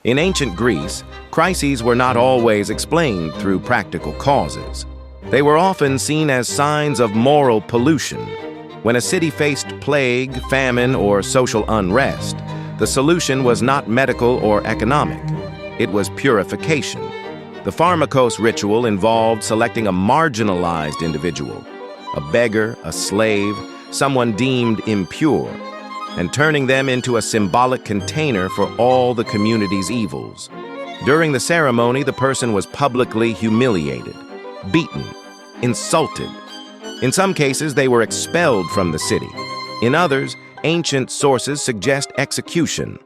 In ancient Greece, crises were not always explained through practical causes. They were often seen as signs of moral pollution. When a city faced plague, famine, or social unrest, the solution was not medical or economic. It was purification. The Pharmakos ritual involved selecting a marginalized individual, a beggar, a slave, someone deemed impure, and turning them into a symbolic container for all the community's evils. During the ceremony, the person was publicly humiliated, beaten, insulted. In some cases, they were expelled from the city. In others, ancient sources suggest execution.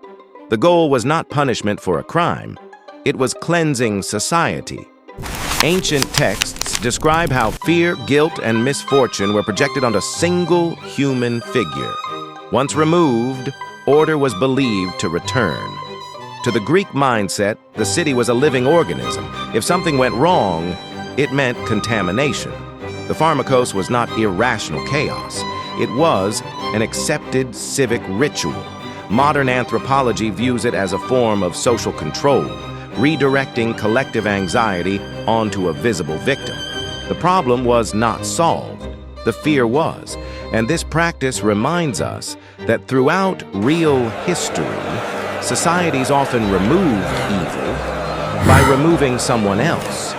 The goal was not punishment for a crime. It was cleansing society. Ancient texts describe how fear, guilt, and misfortune were projected on a single human figure. Once removed, order was believed to return. To the Greek mindset, the city was a living organism. If something went wrong, it meant contamination. The Pharmakos was not irrational chaos. It was an accepted civic ritual. Modern anthropology views it as a form of social control, redirecting collective anxiety onto a visible victim. The problem was not solved. The fear was. And this practice reminds us that throughout real history, societies often removed evil by removing someone else.